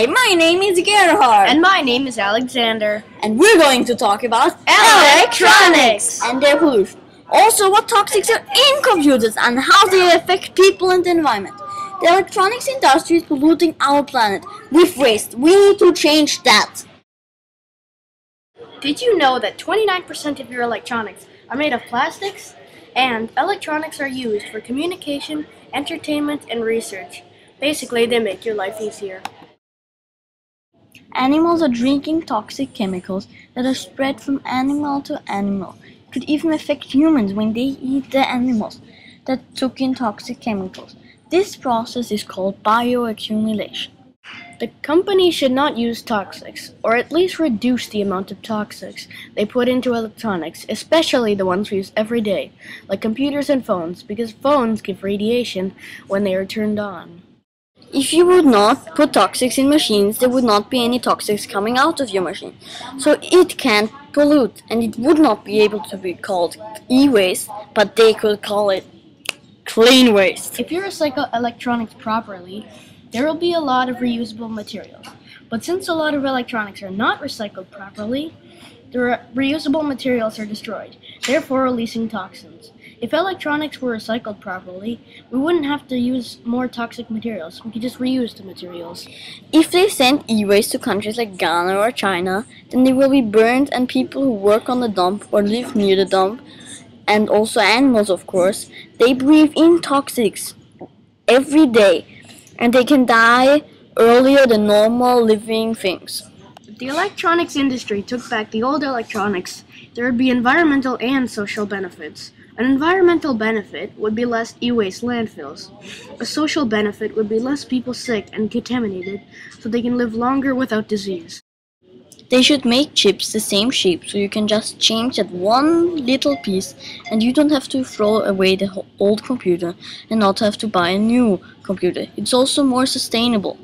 Hi, my name is Gerhard. And my name is Alexander. And we're going to talk about electronics and their pollution. Also, what toxics are in computers and how they affect people and the environment. The electronics industry is polluting our planet with waste. We need to change that. Did you know that 29% of your electronics are made of plastics? And electronics are used for communication, entertainment, and research. Basically, they make your life easier. Animals are drinking toxic chemicals that are spread from animal to animal. It could even affect humans when they eat the animals that took in toxic chemicals. This process is called bioaccumulation. The company should not use toxics, or at least reduce the amount of toxics they put into electronics, especially the ones we use every day, like computers and phones, because phones give radiation when they are turned on. If you would not put toxics in machines, there would not be any toxics coming out of your machine. So it can't pollute, and it would not be able to be called e-waste, but they could call it clean waste. If you recycle electronics properly, there will be a lot of reusable materials. But since a lot of electronics are not recycled properly, the reusable materials are destroyed, therefore releasing toxins. If electronics were recycled properly, we wouldn't have to use more toxic materials. We could just reuse the materials. If they send e-waste to countries like Ghana or China, then they will be burned, and people who work on the dump or live near the dump, and also animals of course, they breathe in toxics every day, and they can die earlier than normal living things. If the electronics industry took back the old electronics, there would be environmental and social benefits. An environmental benefit would be less e-waste landfills. A social benefit would be less people sick and contaminated, so they can live longer without disease. They should make chips the same shape, so you can just change that one little piece and you don't have to throw away the old computer and not have to buy a new computer. It's also more sustainable.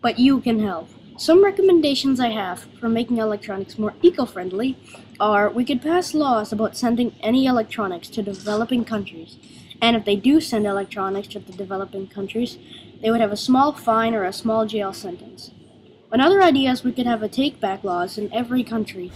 But you can help. Some recommendations I have for making electronics more eco-friendly are we could pass laws about sending any electronics to developing countries. And if they do send electronics to the developing countries, they would have a small fine or a small jail sentence. Another idea is we could have a take-back laws in every country,